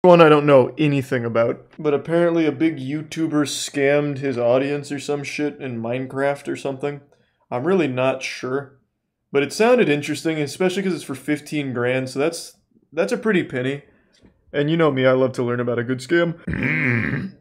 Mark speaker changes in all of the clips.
Speaker 1: One I don't know anything about, but apparently a big YouTuber scammed his audience or some shit in Minecraft or something. I'm really not sure, but it sounded interesting, especially because it's for 15 grand, so that's a pretty penny. And you know me, I love to learn about a good scam.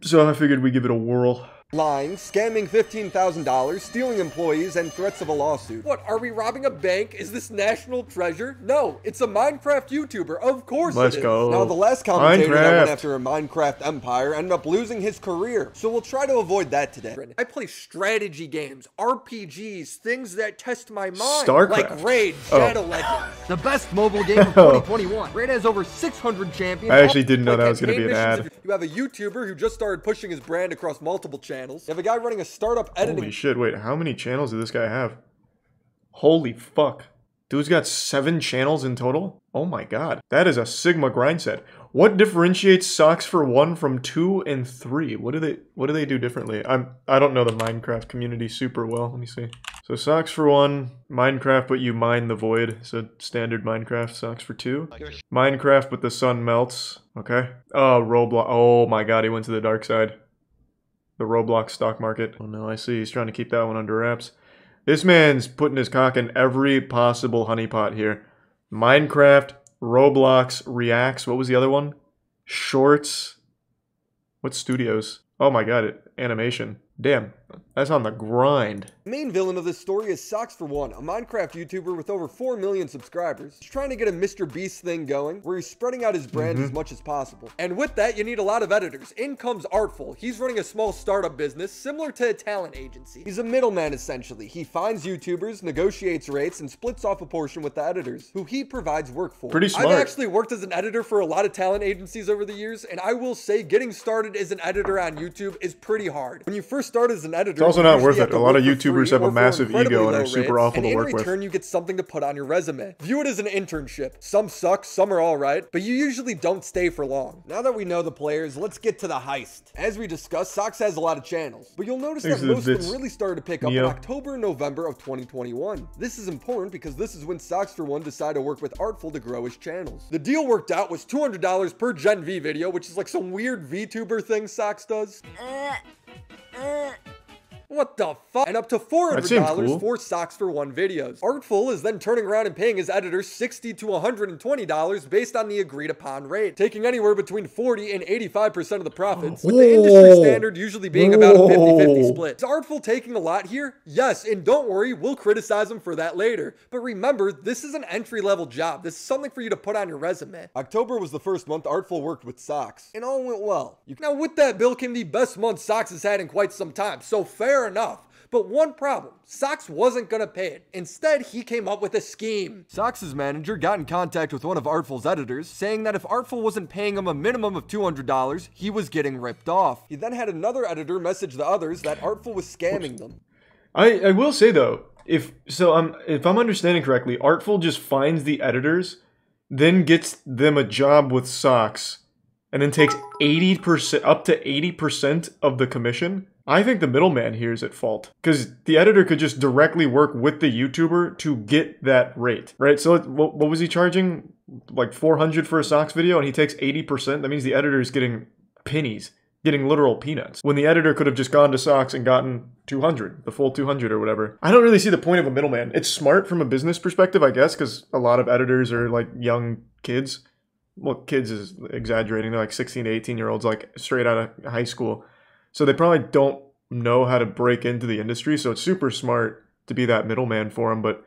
Speaker 1: So I figured we'd give it a whirl.
Speaker 2: Lying, scamming $15,000, stealing employees, and threats of a lawsuit. What, are we robbing a bank? Is this national treasure? No, it's a Minecraft YouTuber. Of course
Speaker 1: Let's go.
Speaker 2: Now, the last commentator that went after a Minecraft empire ended up losing his career, so we'll try to avoid that today. I play strategy games, RPGs, things that test my mind.
Speaker 1: StarCraft.
Speaker 2: Like Raid, Shadow Legends. The best mobile game of 2021. Raid has over 600 champions.
Speaker 1: I actually didn't know that was going to be an ad.
Speaker 2: You have a YouTuber who just started pushing his brand across multiple channels. You have a guy running a startup editing.
Speaker 1: Holy shit, wait, how many channels does this guy have? Holy fuck. Dude's got 7 channels in total? Oh my god. That is a Sigma grind set. What differentiates SocksFor1 from 2 and 3? What do they do differently? I don't know the Minecraft community super well. Let me see. So SocksFor1, Minecraft but you mine the void. So standard Minecraft. SocksFor2. Minecraft but the sun melts. Okay. Oh, Roblox. Oh my god, he went to the dark side. The Roblox stock market. Oh no, I see. He's trying to keep that one under wraps. This man's putting his cock in every possible honeypot here. Minecraft, Roblox, Reacts. What was the other one? Shorts. What studios? Oh my god, animation. Damn, that's on the grind.
Speaker 2: The main villain of this story is SocksFor1, a Minecraft YouTuber with over 4 million subscribers. He's trying to get a Mr. Beast thing going, where he's spreading out his brand as much as possible. And with that, you need a lot of editors. In comes Artful. He's running a small startup business, similar to a talent agency. He's a middleman, essentially. He finds YouTubers, negotiates rates, and splits off a portion with the editors, who he provides work for.
Speaker 1: Pretty smart.
Speaker 2: I've actually worked as an editor for a lot of talent agencies over the years, and I will say getting started as an editor on YouTube is pretty hard. When you first start as an editor,
Speaker 1: it's also not worth it. A lot of YouTubers have a massive ego and are super awful to work with.
Speaker 2: In return, you get something to put on your resume. View it as an internship. Some suck, some are alright, but you usually don't stay for long. Now that we know the players, let's get to the heist. As we discussed, Socks has a lot of channels, but you'll notice that most of them really started to pick up in October and November of 2021. This is important because this is when SocksFor1 decided to work with Artful to grow his channels. The deal worked out was $200 per Gen V video, which is like some weird VTuber thing Socks does. What the fuck? And up to $400 for SocksFor1 videos. Artful is then turning around and paying his editors $60 to $120 based on the agreed upon rate, taking anywhere between 40 and 85% of the profits, with the industry standard usually being about a 50-50 split. Is Artful taking a lot here? Yes, and don't worry, we'll criticize him for that later. But remember, this is an entry-level job. This is something for you to put on your resume. October was the first month Artful worked with Socks, and all went well. Now with that bill came the best month Socks has had in quite some time, so fair enough. But one problem, Socks wasn't gonna pay it. Instead, he came up with a scheme. Socks' manager got in contact with one of Artful's editors, saying that if Artful wasn't paying him a minimum of $200, he was getting ripped off. He then had another editor message the others that Artful was scamming them.
Speaker 1: I will say though, if I'm understanding correctly, Artful just finds the editors, then gets them a job with Socks, and then takes 80%, up to 80% of the commission. I think the middleman here is at fault, because the editor could just directly work with the YouTuber to get that rate, right? So what was he charging? Like $400 for a Socks video, and he takes 80%? That means the editor is getting pennies, getting literal peanuts, when the editor could have just gone to Socks and gotten 200, the full 200 or whatever. I don't really see the point of a middleman. It's smart from a business perspective, I guess, because a lot of editors are like young kids. Well, kids is exaggerating. They're like 16 to 18-year-olds, like straight out of high school. So they probably don't know how to break into the industry, so it's super smart to be that middleman for them. But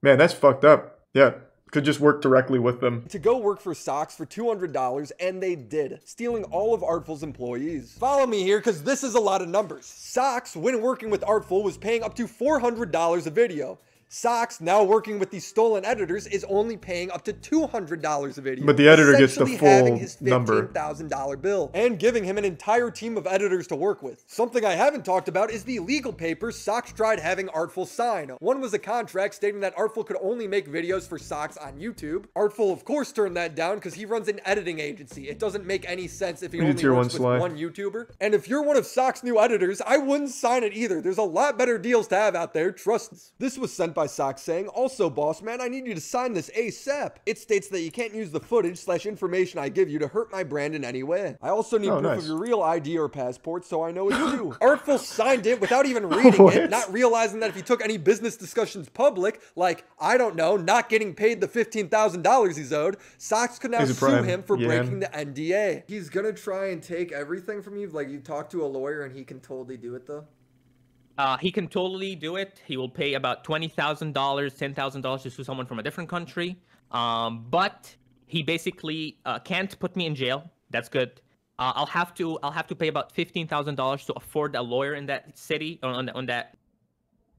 Speaker 1: man, that's fucked up. Yeah, could just work directly with them. To go work for Socks for $200, and they did, stealing all of Artful's employees. Follow me here, because this is a lot of numbers. Socks, when working with Artful, was paying up to $400 a video. Socks, now working with these stolen editors, is only paying up to $200 a video. But the editor gets the full
Speaker 2: his
Speaker 1: number.
Speaker 2: $15,000 bill, and giving him an entire team of editors to work with. Something I haven't talked about is the legal papers Socks tried having Artful sign. One was a contract stating that Artful could only make videos for Socks on YouTube. Artful, of course, turned that down because he runs an editing agency. It doesn't make any sense if he only works with one YouTuber. And if you're one of Socks' new editors, I wouldn't sign it either. There's a lot better deals to have out there, trust us. This was sent by Socks saying, also, boss man, I need you to sign this ASAP. It states that you can't use the footage/information I give you to hurt my brand in any way. I also need proof of your real ID or passport so I know it's you. Artful signed it without even reading it, not realizing that if he took any business discussions public, like, I don't know, not getting paid the $15,000 he's owed, Socks could now sue him for breaking the NDA. He's gonna try and take everything from you, like you talk to a lawyer and he can totally do it though?
Speaker 3: He can totally do it. He will pay about $20,000, $10,000 to sue someone from a different country. But he basically can't put me in jail. That's good. I'll have to pay about $15,000 to afford a lawyer in that city on that,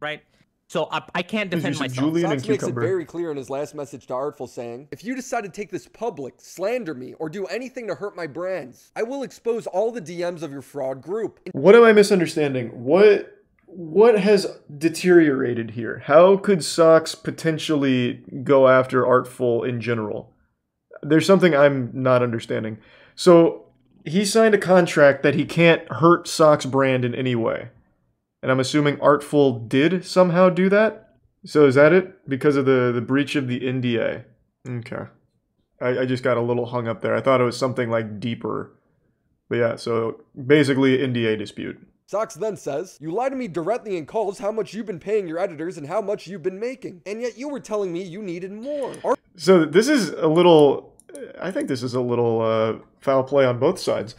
Speaker 3: right? So I can't defend myself.
Speaker 2: Socks makes it very clear in his last message to Artful saying, if you decide to take this public, slander me, or do anything to hurt my brands, I will expose all the DMs of your fraud group.
Speaker 1: What am I misunderstanding? What has deteriorated here? How could Socks potentially go after Artful in general? There's something I'm not understanding. So he signed a contract that he can't hurt Socks' brand in any way. And I'm assuming Artful did somehow do that? So is that it? Because of the breach of the NDA? Okay. I just got a little hung up there. I thought it was something like deeper. But yeah, so basically NDA dispute.
Speaker 2: Socks then says, you lie to me directly in calls how much you've been paying your editors and how much you've been making. And yet you were telling me you needed more.
Speaker 1: So this is a little, I think this is a little foul play on both sides.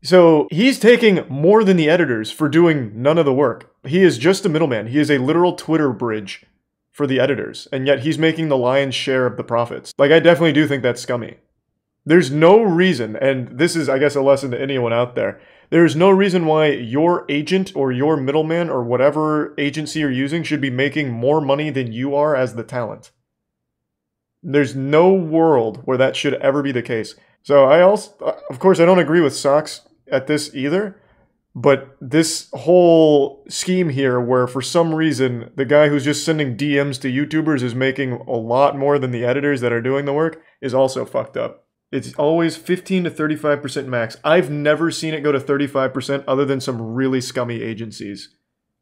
Speaker 1: So he's taking more than the editors for doing none of the work. He is just a middleman. He is a literal Twitter bridge for the editors. And yet he's making the lion's share of the profits. Like, I definitely do think that's scummy. There's no reason, and this is, I guess, a lesson to anyone out there. There's no reason why your agent or your middleman or whatever agency you're using should be making more money than you are as the talent. There's no world where that should ever be the case. So I also, of course, I don't agree with Socks at this either, but this whole scheme here where for some reason the guy who's just sending DMs to YouTubers is making a lot more than the editors that are doing the work is also fucked up. It's always 15 to 35% max. I've never seen it go to 35% other than some really scummy agencies.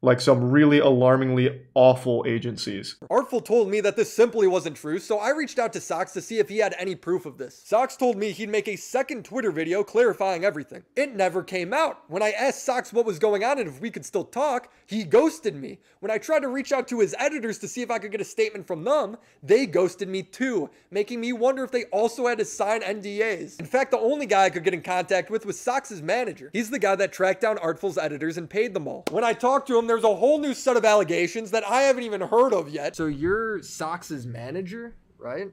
Speaker 1: Like some really alarmingly awful agencies.
Speaker 2: Artful told me that this simply wasn't true, so I reached out to Socks to see if he had any proof of this. Socks told me he'd make a second Twitter video clarifying everything. It never came out. When I asked Socks what was going on and if we could still talk, he ghosted me. When I tried to reach out to his editors to see if I could get a statement from them, they ghosted me too, making me wonder if they also had to sign NDAs. In fact, the only guy I could get in contact with was Socks' manager. He's the guy that tracked down Artful's editors and paid them all. When I talked to him, there's a whole new set of allegations that I haven't even heard of yet. So you're Socks' manager, right?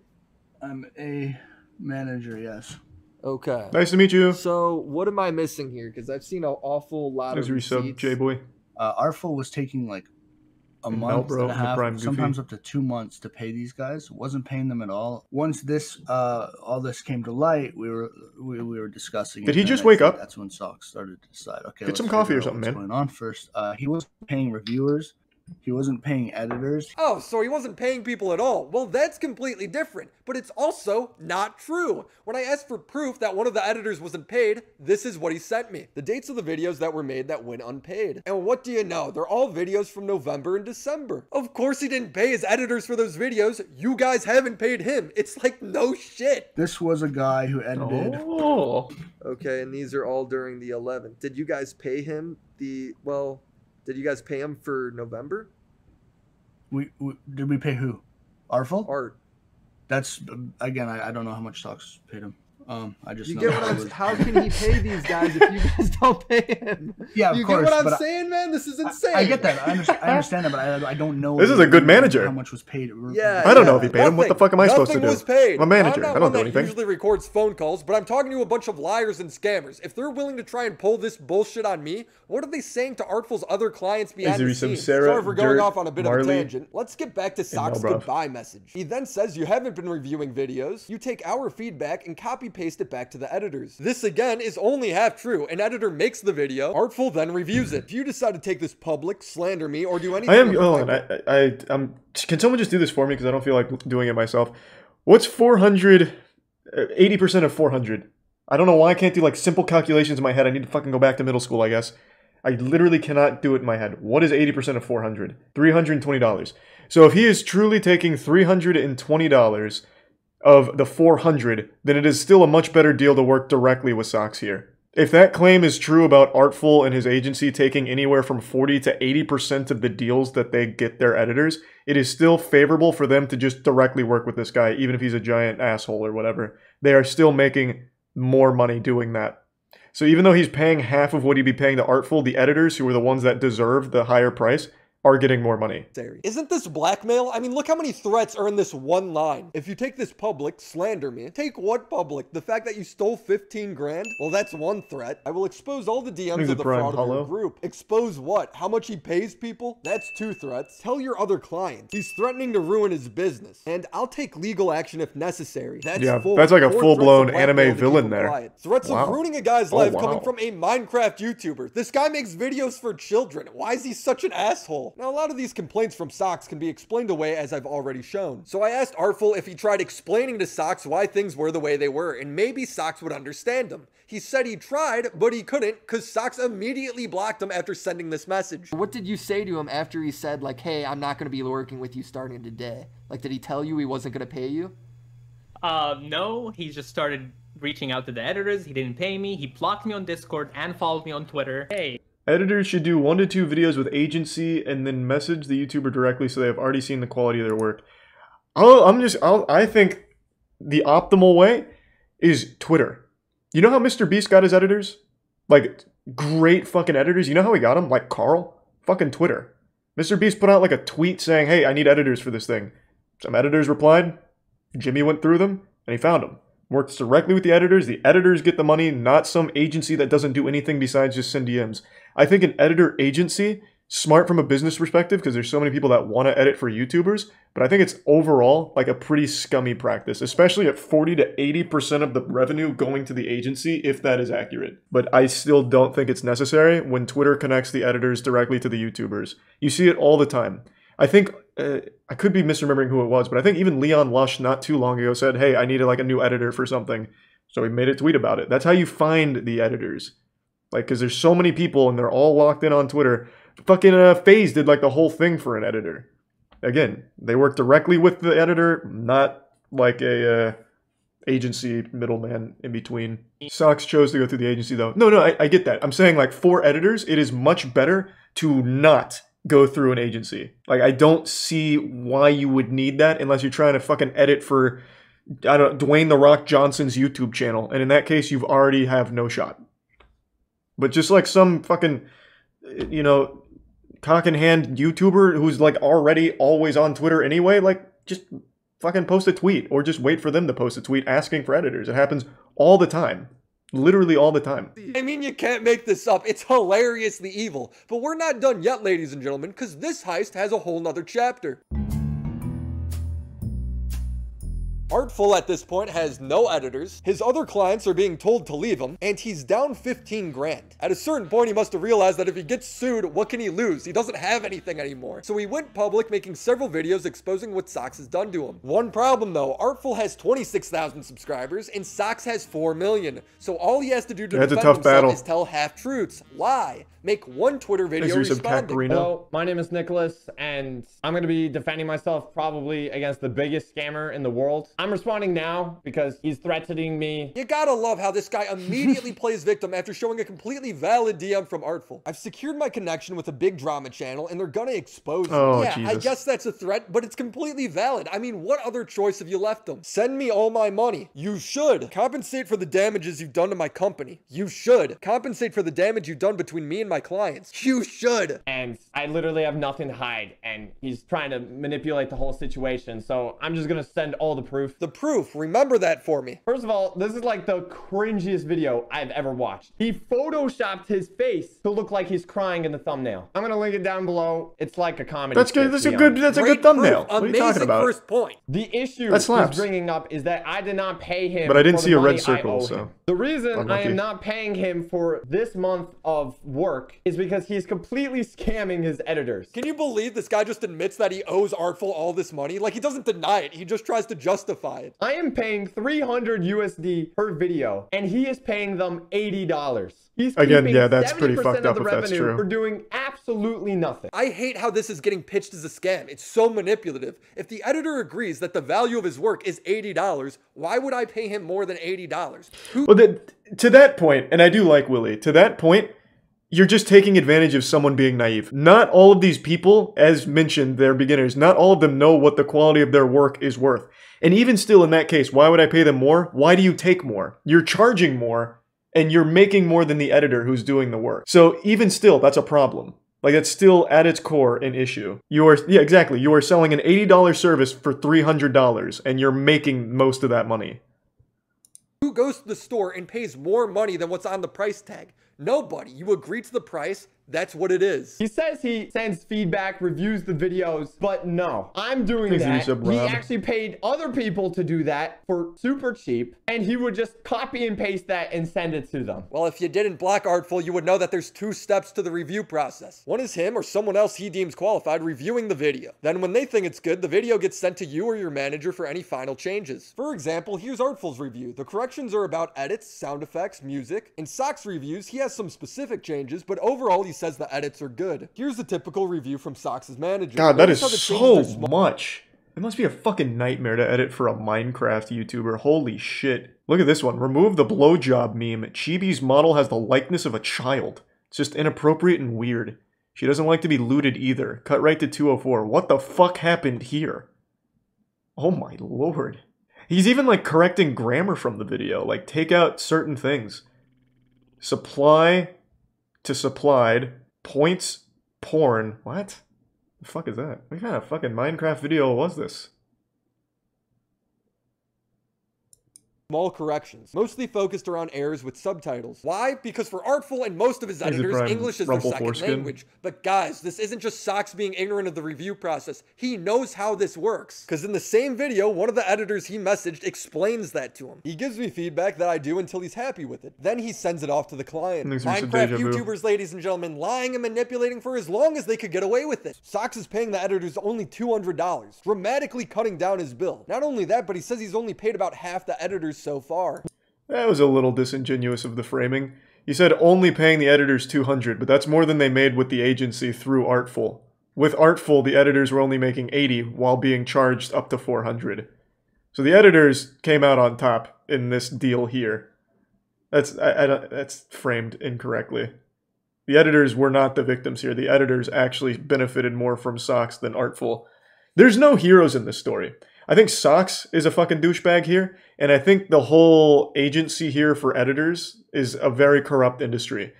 Speaker 4: I'm a manager, yes.
Speaker 2: Okay.
Speaker 1: Nice to meet you.
Speaker 2: So what am I missing here? Because I've seen an awful lot of receipts.
Speaker 1: J-Boy.
Speaker 4: Artful was taking like a month and a half, sometimes up to 2 months to pay these guys. Wasn't paying them at all. Once this all this came to light, we were discussing.
Speaker 1: Did he just wake up?
Speaker 4: That's when Socks started to decide. Okay,
Speaker 1: get some coffee or something, man.
Speaker 4: What's going on first? He wasn't paying reviewers. He wasn't paying editors.
Speaker 2: Oh, so he wasn't paying people at all. Well, that's completely different, but it's also not true. When I asked for proof that one of the editors wasn't paid, this is what he sent me. The dates of the videos that were made that went unpaid. And what do you know? They're all videos from November and December. Of course he didn't pay his editors for those videos. You guys haven't paid him. It's like no shit.
Speaker 4: This was a guy who edited.
Speaker 1: Oh.
Speaker 2: Okay, and these are all during the 11th. Did you guys pay him did you guys pay him for November?
Speaker 4: Did we pay who? Artful?
Speaker 2: Art.
Speaker 4: That's, again, I don't know how much Socks paid him. I just
Speaker 2: you
Speaker 4: know
Speaker 2: get what I'm, how can he pay these guys if you guys don't pay him?
Speaker 4: Yeah, of
Speaker 2: you
Speaker 4: course.
Speaker 2: You get what I'm saying, man? This is insane.
Speaker 4: I get that. I understand that, but I don't know.
Speaker 1: This is a good manager.
Speaker 4: How much was paid?
Speaker 2: Yeah,
Speaker 1: I don't know if he paid him. What the fuck am I supposed to do?
Speaker 2: Nothing was paid.
Speaker 1: I'm a manager.
Speaker 2: I'm not
Speaker 1: I don't do anything.
Speaker 2: Usually records phone calls, but I'm talking to a bunch of liars and scammers. If they're willing to try and pull this bullshit on me, what are they saying to Artful's other clients behind the scenes? Sorry for going off on a bit of a tangent. Let's get back to Socks' goodbye message. He then says you haven't been reviewing videos. You take our feedback and copy paste it back to the editors. This again is only half true. An editor makes the video, Artful then reviews it. If you decide to take this public, slander me, or do anything,
Speaker 1: can someone just do this for me because I don't feel like doing it myself. What's 400? 80% of 400. I don't know why I can't do like simple calculations in my head. I need to fucking go back to middle school, I guess. I literally cannot do it in my head. What is 80% of 400? $320. So if he is truly taking $320 of the 400, then it is still a much better deal to work directly with Socks here. If that claim is true about Artful and his agency taking anywhere from 40 to 80% of the deals that they get their editors, it is still favorable for them to just directly work with this guy, even if he's a giant asshole or whatever. They are still making more money doing that. So even though he's paying half of what he'd be paying to Artful, the editors, who are the ones that deserve the higher price, are getting more money.
Speaker 2: Isn't this blackmail? I mean, look how many threats are in this one line. If you take this public, slander me. Take what public? The fact that you stole 15 grand? Well, that's one threat. I will expose all the DMs of the fraud of your group. Expose what? How much he pays people? That's 2 threats. Tell your other clients. He's threatening to ruin his business. And I'll take legal action if necessary. That's 4.
Speaker 1: That's like a full-blown anime villain there.
Speaker 2: Quiet. Threats of ruining a guy's life coming from a Minecraft YouTuber. This guy makes videos for children. Why is he such an asshole? Now, a lot of these complaints from Socks can be explained away, as I've already shown. So I asked Artful if he tried explaining to Socks why things were the way they were, and maybe Socks would understand him. He said he tried, but he couldn't, because Socks immediately blocked him after sending this message.
Speaker 5: What did you say to him after he said, like, hey, I'm not going to be working with you starting today? Like, did he tell you he wasn't going to pay you?
Speaker 3: No, he just started reaching out to the editors. He didn't pay me. He blocked me on Discord and followed me on Twitter. Hey.
Speaker 1: Editors should do 1 to 2 videos with agency and then message the YouTuber directly so they have already seen the quality of their work. I think the optimal way is Twitter. You know how Mr. Beast got his editors? Like, great fucking editors. You know how he got them? Like Carl? Fucking Twitter. Mr. Beast put out like a tweet saying, hey, I need editors for this thing. Some editors replied. Jimmy went through them and he found them. Works directly with the editors get the money, not some agency that doesn't do anything besides just send DMs. I think an editor agency, smart from a business perspective, because there's so many people that want to edit for YouTubers, but I think it's overall like a pretty scummy practice, especially at 40 to 80% of the revenue going to the agency, if that is accurate. But I still don't think it's necessary when Twitter connects the editors directly to the YouTubers. You see it all the time. I think, I could be misremembering who it was, but I think even Leon Lush not too long ago said, hey, I needed like a new editor for something. So he made a tweet about it. That's how you find the editors. Like, because there's so many people and they're all locked in on Twitter. Fucking FaZe did like the whole thing for an editor. Again, they work directly with the editor, not like a agency middleman in between. Socks chose to go through the agency though. No, I get that. I'm saying like for editors, it is much better to not go through an agency. Like, I don't see why you would need that unless you're trying to fucking edit for, I don't know, Dwayne "The Rock" Johnson's YouTube channel. And in that case, you've already have no shot. But just like some fucking, you know, cock-in-hand YouTuber who's like already always on Twitter anyway, like just fucking post a tweet or just wait for them to post a tweet asking for editors. It happens all the time. Literally all the time.
Speaker 2: I mean, you can't make this up. It's hilariously evil. But we're not done yet, ladies and gentlemen, because this heist has a whole nother chapter. Artful at this point has no editors, his other clients are being told to leave him, and he's down 15 grand. At a certain point, he must have realized that if he gets sued, what can he lose? He doesn't have anything anymore. So he went public, making several videos exposing what Socks has done to him. One problem though, Artful has 26,000 subscribers, and Socks has 4 million. So all he has to do to defend himself is tell half-truths, lie, make one Twitter video responding.
Speaker 6: Hello, my name is Nicholas, and I'm going to be defending myself probably against the biggest scammer in the world. I'm responding now because he's threatening me.
Speaker 2: You gotta love how this guy immediately plays victim after showing a completely valid DM from Artful. I've secured my connection with a big drama channel, and they're gonna expose me. Yeah, Jesus. I guess that's a threat, but it's completely valid. I mean, what other choice have you left them? Send me all my money. You should. Compensate for the damages you've done to my company. You should. Compensate for the damage you've done between me and my clients. You should.
Speaker 6: And I literally have nothing to hide, and he's trying to manipulate the whole situation, so I'm just gonna send all the proof.
Speaker 2: The proof, remember that for me.
Speaker 6: First of all, this is like the cringiest video I've ever watched. He photoshopped his face to look like he's crying in the thumbnail. I'm gonna link it down below. It's like a comedy.
Speaker 1: That's good. That's a good thumbnail. What are you talking about?
Speaker 2: First point.
Speaker 6: The issue he's bringing up is that I did not pay him.
Speaker 1: But I didn't see a red circle, so.
Speaker 6: The reason I am not paying him for this month of work is because he's completely scamming his editors.
Speaker 2: Can you believe this guy just admits that he owes Artful all this money? Like, he doesn't deny it. He just tries to justify quantify it.
Speaker 6: I am paying 300 USD per video, and he is paying them $80. He's
Speaker 1: again, yeah, that's pretty fucked up if that's true.
Speaker 6: For doing absolutely nothing.
Speaker 2: I hate how this is getting pitched as a scam. It's so manipulative. If the editor agrees that the value of his work is $80, why would I pay him more than $80?
Speaker 1: Well, to that point, and I do like Willy, to that point, you're just taking advantage of someone being naive. Not all of these people, as mentioned, they're beginners. Not all of them know what the quality of their work is worth. And even still in that case, why would I pay them more? Why do you take more? You're charging more, and you're making more than the editor who's doing the work. So even still, that's a problem. Like, that's still at its core an issue. You are, yeah, exactly. You are selling an $80 service for $300, and you're making most of that money.
Speaker 2: Who goes to the store and pays more money than what's on the price tag? Nobody. You agree to the price. That's what it is.
Speaker 6: He says he sends feedback, reviews the videos, but no, I'm doing that. He actually paid other people to do that for super cheap, and he would just copy and paste that and send it to them.
Speaker 2: Well, if you didn't block Artful, you would know that there's 2 steps to the review process. One is him or someone else he deems qualified reviewing the video. Then when they think it's good, the video gets sent to you or your manager for any final changes. For example, here's Artful's review. The corrections are about edits, sound effects, music. In Sock's reviews, he has some specific changes, but overall he says the edits are good. Here's a typical review from Socks's manager.
Speaker 1: God, that is so much. It must be a fucking nightmare to edit for a Minecraft YouTuber. Holy shit. Look at this one. Remove the blowjob meme. Chibi's model has the likeness of a child. It's just inappropriate and weird. She doesn't like to be looted either. Cut right to 204. What the fuck happened here? Oh my lord. He's even like correcting grammar from the video. Like, take out certain things. Supply to supplied. Points porn. What? The fuck is that? What kind of fucking Minecraft video was this?
Speaker 2: Small corrections, mostly focused around errors with subtitles. Why? Because for Artful and most of his editors, English is their second language. But guys, this isn't just Socks being ignorant of the review process. He knows how this works. Because in the same video, one of the editors he messaged explains that to him. He gives me feedback that I do until he's happy with it. Then he sends it off to the client. Minecraft YouTubers, ladies and gentlemen, lying and manipulating for as long as they could get away with it. Socks is paying the editors only $200, dramatically cutting down his bill. Not only that, but he says he's only paid about half the editors so far.
Speaker 1: That was a little disingenuous of the framing. He said only paying the editors $200, but that's more than they made with the agency through Artful. With Artful, the editors were only making $80 while being charged up to $400. So the editors came out on top in this deal here. That's framed incorrectly. The editors were not the victims here. The editors actually benefited more from Socks than Artful. There's no heroes in this story. I think Socks is a fucking douchebag here, and I think the whole agency here for editors is a very corrupt industry.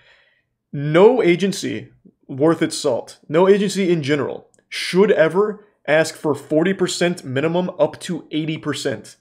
Speaker 1: No agency worth its salt, no agency in general, should ever ask for 40% minimum up to 80%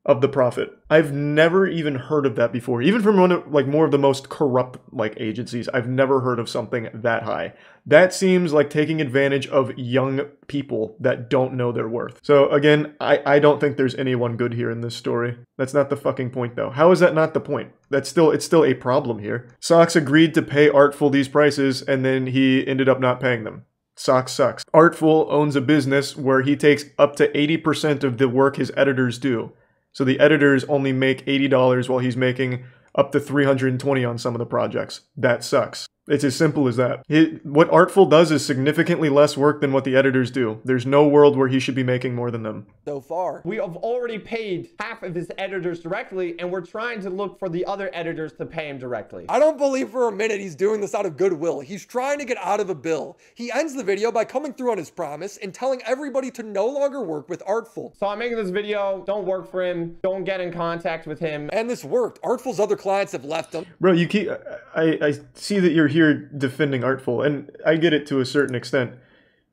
Speaker 1: of the profit. I've never even heard of that before. Even from one of, like, more of the most corrupt, like, agencies, I've never heard of something that high. That seems like taking advantage of young people that don't know their worth. So again, I don't think there's anyone good here in this story. That's not the fucking point though. How is that not the point? It's still a problem here. Socks agreed to pay Artful these prices and then he ended up not paying them. Socks sucks. Artful owns a business where he takes up to 80% of the work his editors do. So the editors only make $80 while he's making up to $320 on some of the projects. That sucks. It's as simple as that. What Artful does is significantly less work than what the editors do. There's no world where he should be making more than them.
Speaker 2: So far.
Speaker 6: We have already paid half of his editors directly, and we're trying to look for the other editors to pay him directly.
Speaker 2: I don't believe for a minute he's doing this out of goodwill. He's trying to get out of a bill. He ends the video by coming through on his promise and telling everybody to no longer work with Artful.
Speaker 6: So I'm making this video. Don't work for him. Don't get in contact with him.
Speaker 2: And this worked. Artful's other clients have left him.
Speaker 1: Bro, you keep... I see that you're here defending Artful, and I get it to a certain extent,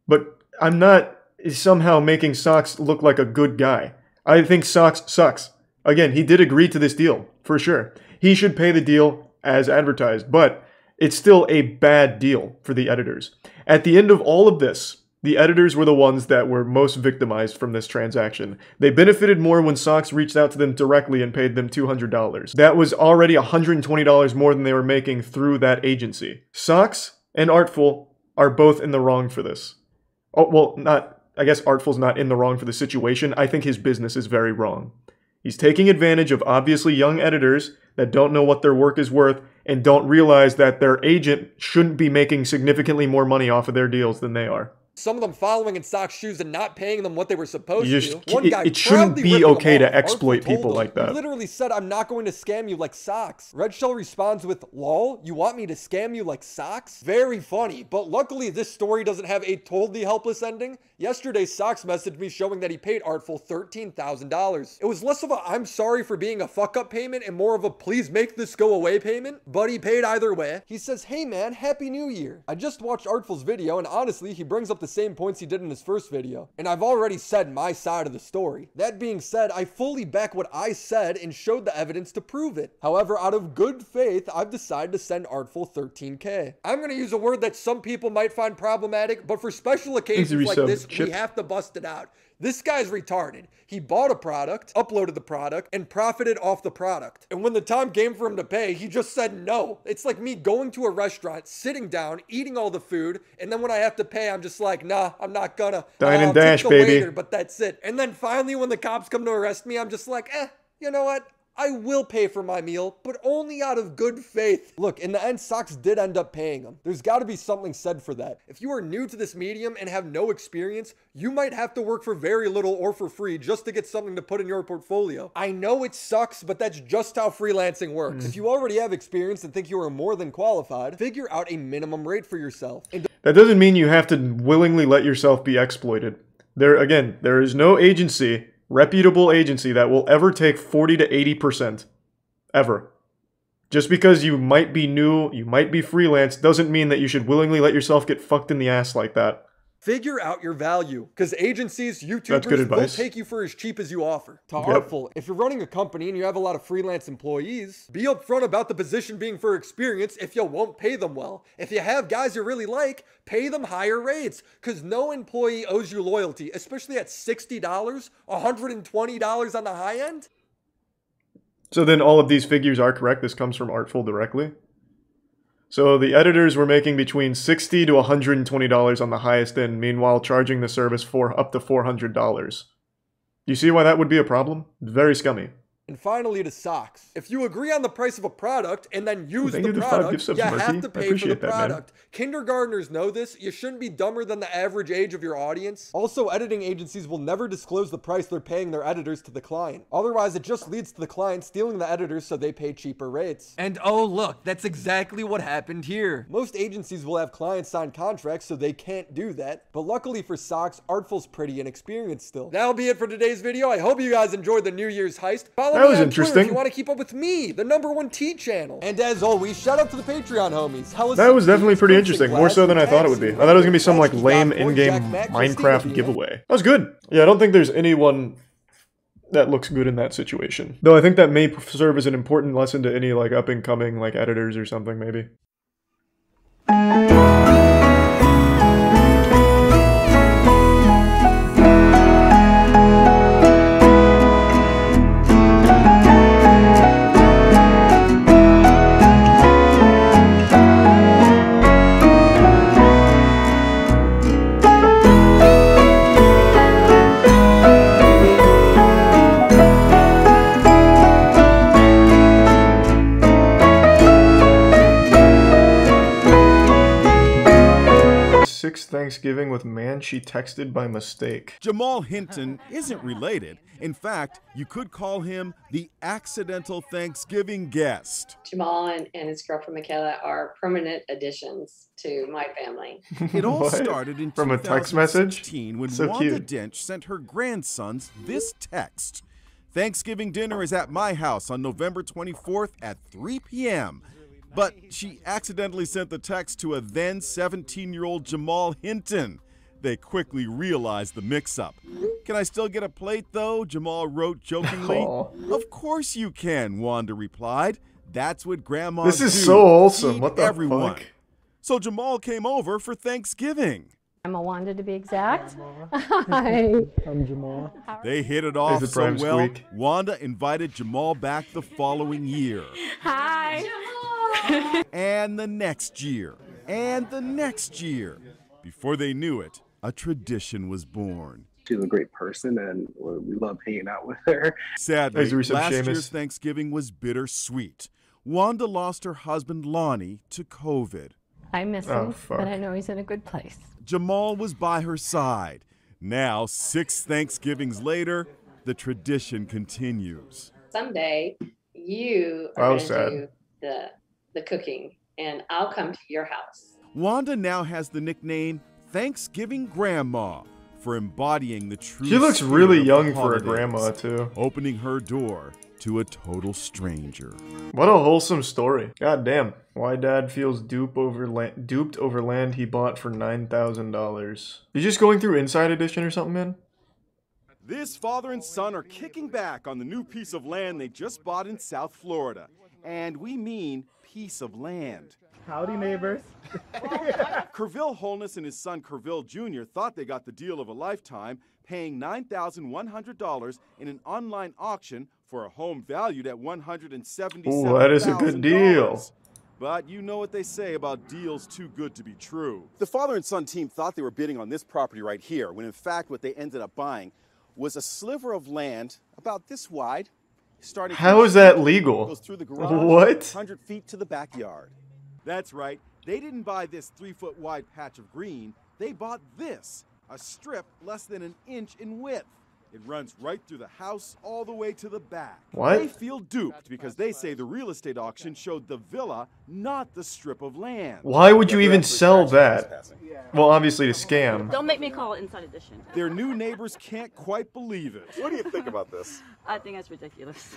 Speaker 1: but I'm not somehow making Socks look like a good guy. I think Socks sucks. Again, he did agree to this deal, for sure. He should pay the deal as advertised, but it's still a bad deal for the editors. At the end of all of this, the editors were the ones that were most victimized from this transaction. They benefited more when Socks reached out to them directly and paid them $200. That was already $120 more than they were making through that agency. Socks and Artful are both in the wrong for this. Oh, well, I guess Artful's not in the wrong for the situation. I think his business is very wrong. He's taking advantage of obviously young editors that don't know what their work is worth and don't realize that their agent shouldn't be making significantly more money off of their deals than they are.
Speaker 2: Some of them following in Sock's shoes and not paying them what they were supposed to. One guy
Speaker 1: it shouldn't be okay to exploit people like that.
Speaker 2: He literally said, "I'm not going to scam you like Socks." Red Shell responds with, "Lol, you want me to scam you like Socks?" Very funny, but luckily this story doesn't have a totally helpless ending. Yesterday, Socks messaged me showing that he paid Artful $13,000. It was less of a "I'm sorry for being a fuck-up" payment and more of a "please make this go away" payment, but he paid either way. He says, "Hey man, Happy New Year. I just watched Artful's video and honestly, he brings up the same points he did in his first video. And I've already said my side of the story. That being said, I fully back what I said and showed the evidence to prove it. However, out of good faith, I've decided to send Artful $13K. I'm going to use a word that some people might find problematic, but for special occasions like this, we have to bust it out. This guy's retarded. He bought a product, uploaded the product, and profited off the product. And when the time came for him to pay, he just said no. It's like me going to a restaurant, sitting down, eating all the food, and then when I have to pay, I'm just like, nah, I'm not gonna.
Speaker 1: Dine and dash, baby.
Speaker 2: Waiter, but that's it. And then finally, when the cops come to arrest me, I'm just like, you know what? I will pay for my meal, but only out of good faith. Look, in the end, Socks did end up paying him. There's got to be something said for that. If you are new to this medium and have no experience, you might have to work for very little or for free just to get something to put in your portfolio. I know it sucks, but that's just how freelancing works. If you already have experience and think you are more than qualified, figure out a minimum rate for yourself.
Speaker 1: That doesn't mean you have to willingly let yourself be exploited. There is no agency, reputable agency, that will ever take 40 to 80%. Ever. Just because you might be new, you might be freelance, doesn't mean that you should willingly let yourself get fucked in the ass like that.
Speaker 2: Figure out your value, because agencies, YouTubers will take you for as cheap as you offer. To Artful, if you're running a company and you have a lot of freelance employees, be upfront about the position being for experience if you won't pay them well. If you have guys you really like, pay them higher rates, because no employee owes you loyalty, especially at $60, $120 on the high end.
Speaker 1: So then all of these figures are correct. This comes from Artful directly. So the editors were making between $60 to $120 on the highest end, meanwhile charging the service for up to $400. You see why that would be a problem? Very scummy.
Speaker 2: And finally to Socks. If you agree on the price of a product and then use the product, you have to pay for the product. Kindergartners know this. You shouldn't be dumber than the average age of your audience. Also, editing agencies will never disclose the price they're paying their editors to the client. Otherwise, it just leads to the client stealing the editors so they pay cheaper rates. And oh look, that's exactly what happened here. Most agencies will have clients sign contracts so they can't do that. But luckily for Socks, Artful's pretty inexperienced still. That'll be it for today's video. I hope you guys enjoyed the New Year's heist. Follow
Speaker 1: that was interesting.
Speaker 2: If you want to keep up with me, the #1 tea channel. And as always, shout out to the Patreon homies.
Speaker 1: That was definitely pretty interesting, more so than I thought it would be. I thought it was gonna be some like lame in-game Minecraft giveaway. That was good. Yeah, I don't think there's anyone that looks good in that situation. Though I think that may serve as an important lesson to any like up-and-coming like editors or something maybe. Thanksgiving with man she texted by mistake.
Speaker 7: Jamal Hinton isn't related. In fact, you could call him the accidental Thanksgiving guest.
Speaker 8: Jamal and his girlfriend Michaela are permanent additions to my family.
Speaker 7: It all started in
Speaker 1: from a text message
Speaker 7: when Wanda Dench sent her grandsons this text. Thanksgiving dinner is at my house on November 24th at 3 p.m. But she accidentally sent the text to a then 17-year-old Jamal Hinton. They quickly realized the mix-up. Can I still get a plate, though? Jamal wrote jokingly. Of course you can, Wanda replied. That's what grandmas do.
Speaker 1: This is so wholesome. What the fuck?
Speaker 7: So Jamal came over for Thanksgiving.
Speaker 9: I'm a Wanda to be exact. Hi.
Speaker 10: I'm Jamal.
Speaker 7: They hit it off so well, Wanda invited Jamal back the following year.
Speaker 9: Hi.
Speaker 7: And the next year. And the next year. Before they knew it, a tradition was born.
Speaker 10: She's a great person, and we love hanging out with her.
Speaker 7: Sadly, last year's Thanksgiving was bittersweet. Wanda lost her husband, Lonnie, to COVID.
Speaker 9: I miss him, but I know he's in a good place.
Speaker 7: Jamal was by her side. Now, 6 Thanksgivings later, the tradition continues.
Speaker 8: Someday, you are going to do the cooking, and I'll come to your house.
Speaker 7: Wanda now has the nickname Thanksgiving Grandma for embodying the true.
Speaker 1: She looks really young for a grandma, too.
Speaker 7: Opening her door to a total stranger.
Speaker 1: What a wholesome story. God damn. Why dad feels duped over land he bought for $9,000. You just going through Inside Edition or something, man?
Speaker 7: This father and son are kicking back on the new piece of land they just bought in South Florida. And we mean piece of land.
Speaker 11: Howdy, neighbors.
Speaker 7: Kerville Holness and his son Kerville Jr. thought they got the deal of a lifetime, paying $9,100 in an online auction for a home valued at $177,000.
Speaker 1: Ooh, that is a good deal.
Speaker 7: But you know what they say about deals too good to be true. The father and son team thought they were bidding on this property right here, when in fact what they ended up buying was a sliver of land about this wide.
Speaker 1: How is that legal?
Speaker 7: Goes through the garage,
Speaker 1: what?
Speaker 7: 100 feet to the backyard. That's right. They didn't buy this 3-foot wide patch of green. They bought this, a strip less than an inch in width. It runs right through the house all the way to the back.
Speaker 1: What?
Speaker 7: They feel duped because they say the real estate auction showed the villa, not the strip of land.
Speaker 1: Why would you even sell that? Well, obviously to scam.
Speaker 12: Don't make me call it Inside Edition.
Speaker 7: Their new neighbors can't quite believe it. What do you think about this?
Speaker 12: I think it's ridiculous.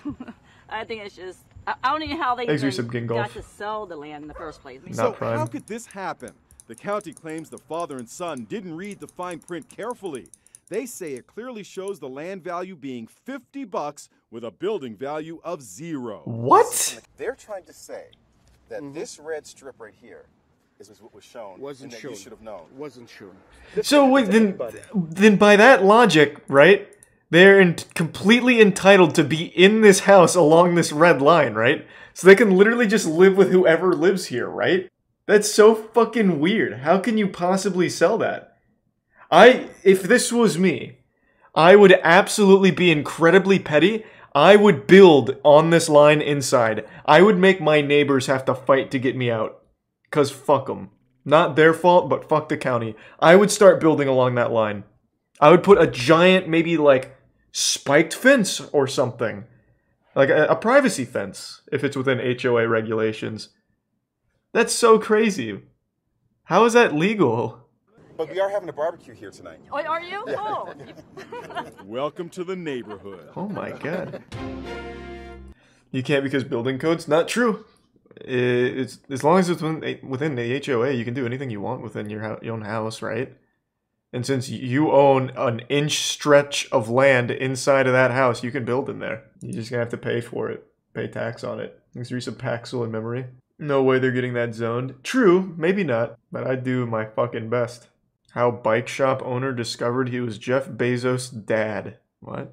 Speaker 12: I think it's just, I don't know how they even got to sell the land in the first place.
Speaker 7: So how could this happen? The county claims the father and son didn't read the fine print carefully. They say it clearly shows the land value being $50 with a building value of 0.
Speaker 1: What?
Speaker 13: They're trying to say that this red strip right here is what was shown.
Speaker 14: Wasn't shown.
Speaker 13: You should have known.
Speaker 14: Wasn't shown.
Speaker 1: So wait, then by that logic, right? They're completely entitled to be in this house along this red line, right? So they can literally just live with whoever lives here, right? That's so fucking weird. How can you possibly sell that? If this was me, I would absolutely be incredibly petty. I would build on this line inside. I would make my neighbors have to fight to get me out. Because fuck them. Not their fault, but fuck the county. I would start building along that line. I would put a giant, maybe like, spiked fence or something. Like a privacy fence, if it's within HOA regulations. That's so crazy. How is that legal?
Speaker 13: But we are having a barbecue here tonight.
Speaker 12: Oh, are you?
Speaker 13: Yeah.
Speaker 12: Oh.
Speaker 7: Welcome to the neighborhood.
Speaker 1: Oh my god. You can't because building codes? Not true. It's as long as it's within the HOA, you can do anything you want within your own house, right? And since you own an inch stretch of land inside of that house, you can build in there. You're just gonna have to pay for it. Pay tax on it. Thanks for some Paxil in memory. No way they're getting that zoned. True, maybe not, but I'd do my fucking best. How bike shop owner discovered he was Jeff Bezos' dad. What?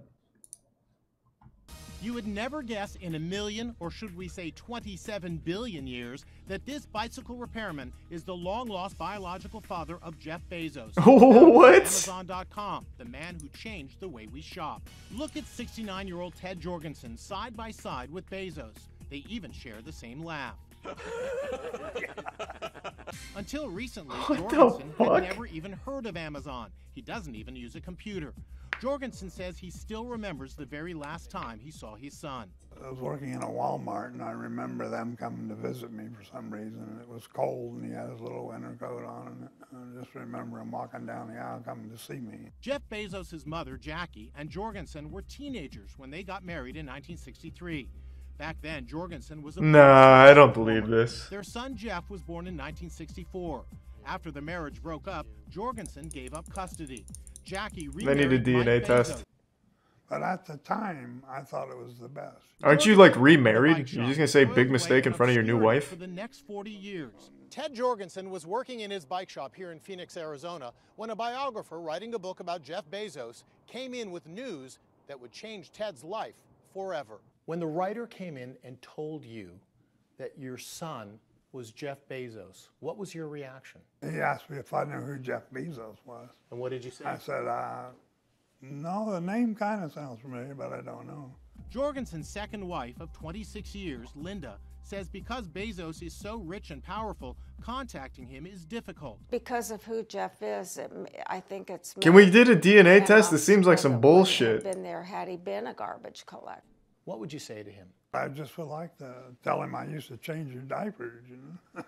Speaker 15: You would never guess in a million, or should we say 27 billion years, that this bicycle repairman is the long-lost biological father of Jeff Bezos.
Speaker 1: What?
Speaker 15: Amazon.com, the man who changed the way we shop. Look at 69-year-old Ted Jorgensen side by side with Bezos. They even share the same laugh. Until recently, Jorgensen had never even heard of Amazon. He doesn't even use a computer. Jorgensen says he still remembers the very last time he saw his son.
Speaker 16: I was working in a Walmart, and I remember them coming to visit me for some reason. It was cold, and he had his little winter coat on, and I just remember him walking down the aisle coming to see me.
Speaker 15: Jeff Bezos' mother, Jackie, and Jorgensen were teenagers when they got married in 1963. Back then, Jorgensen was a...
Speaker 1: Nah, I don't believe this.
Speaker 15: Their son, Jeff, was born in 1964. After the marriage broke up, Jorgensen gave up custody. Jackie remarried
Speaker 1: They need a DNA test.
Speaker 16: But at the time, I thought it was the best.
Speaker 1: Aren't you, like, remarried? You're just gonna say big mistake in front of your new wife?
Speaker 15: For the next 40 years. Ted Jorgensen was working in his bike shop here in Phoenix, Arizona, when a biographer writing a book about Jeff Bezos came in with news that would change Ted's life forever.
Speaker 17: When the writer came in and told you that your son
Speaker 15: was Jeff Bezos. What was your reaction?
Speaker 16: He asked me if I knew who Jeff Bezos was.
Speaker 15: And what did you say?
Speaker 16: I said, no, the name kind of sounds familiar, but I don't know.
Speaker 15: Jorgensen's second wife of 26 years, Linda, says because Bezos is so rich and powerful, contacting him is difficult.
Speaker 11: Because of who Jeff is, I think it's...
Speaker 1: Can we did a DNA test? This seems like some bullshit.
Speaker 11: Been there had he been a garbage collector.
Speaker 15: What would you say to him?
Speaker 16: I just would like to tell him I used to change your diapers, you know.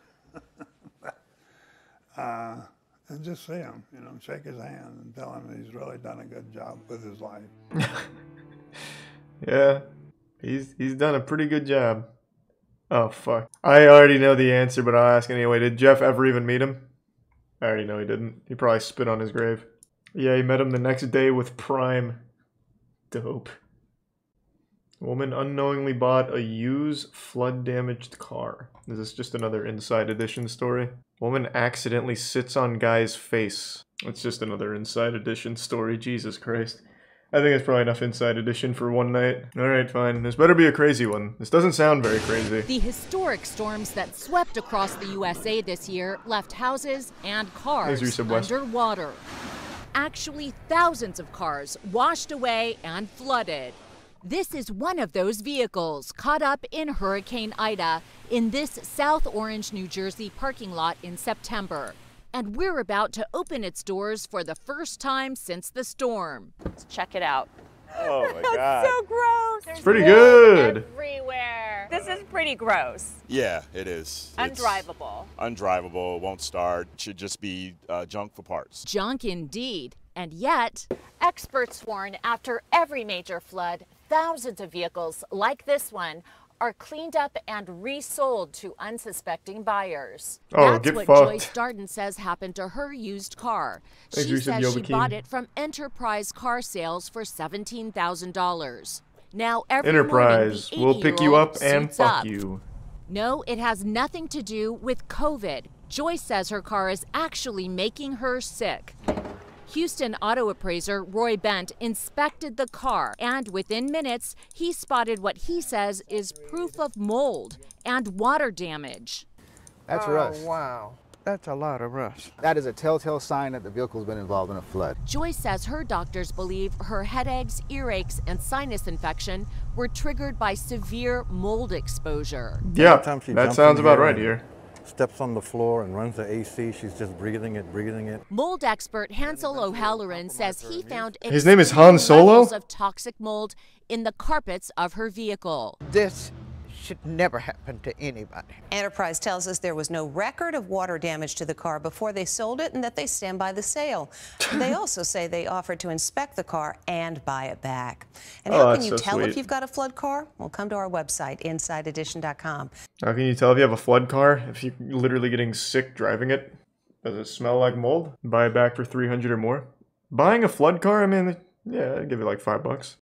Speaker 16: And just see him, you know, shake his hand and tell him he's really done a good job with his life.
Speaker 1: Yeah, he's done a pretty good job. Oh, fuck. I already know the answer, but I'll ask anyway. Did Jeff ever even meet him? I already know he didn't. He probably spit on his grave. Yeah, he met him the next day with Prime. Dope. Woman unknowingly bought a used flood-damaged car. Is this just another Inside Edition story? Woman accidentally sits on guy's face. It's just another Inside Edition story. Jesus Christ. I think it's probably enough Inside Edition for one night. Alright, fine. This better be a crazy one. This doesn't sound very crazy.
Speaker 14: The historic storms that swept across the USA this year left houses and cars underwater. Actually, thousands of cars washed away and flooded. This is one of those vehicles caught up in Hurricane Ida in this South Orange, New Jersey parking lot in September. And we're about to open its doors for the first time since the storm.
Speaker 17: Let's check it out.
Speaker 18: Oh my God.
Speaker 17: So gross.
Speaker 1: It's pretty good.
Speaker 17: Everywhere. This is pretty gross.
Speaker 18: Yeah, it is.
Speaker 17: Undrivable.
Speaker 18: It's undrivable, won't start, should just be junk for parts.
Speaker 14: Junk indeed. And yet,
Speaker 17: experts warn after every major flood, thousands of vehicles like this one are cleaned up and resold to unsuspecting buyers.
Speaker 1: Oh,
Speaker 14: that's what
Speaker 1: fucked.
Speaker 14: Joyce Darden says happened to her used car. She says she bought it from Enterprise Car Sales for $17,000. Now every
Speaker 1: Enterprise
Speaker 14: morning,
Speaker 1: will pick you up and fuck you.
Speaker 14: No, it has nothing to do with COVID. Joyce says her car is actually making her sick. Houston auto appraiser Roy Bent inspected the car, and within minutes, he spotted what he says is proof of mold and water damage.
Speaker 19: That's rust.
Speaker 20: Wow. That's a lot of rust.
Speaker 19: That is a telltale sign that the vehicle's been involved in a flood.
Speaker 14: Joyce says her doctors believe her headaches, earaches, and sinus infection were triggered by severe mold exposure.
Speaker 1: Yeah, that sounds about right here.
Speaker 20: Steps on the floor and runs the AC. She's just breathing it.
Speaker 14: Mold expert Hansel O'Halloran says he found
Speaker 1: his name is Han Solo
Speaker 14: levels of toxic mold in the carpets of her vehicle.
Speaker 20: This should never happen to anybody.
Speaker 21: Enterprise tells us there was no record of water damage to the car before they sold it and that they stand by the sale. They also say they offered to inspect the car and buy it back. And how can you tell if you've got a flood car? Well, come to our website, InsideEdition.com.
Speaker 1: How can you tell if you have a flood car? If you're literally getting sick driving it? Does it smell like mold? Buy it back for $300 or more? Buying a flood car, I mean, yeah, I'd give you like $5.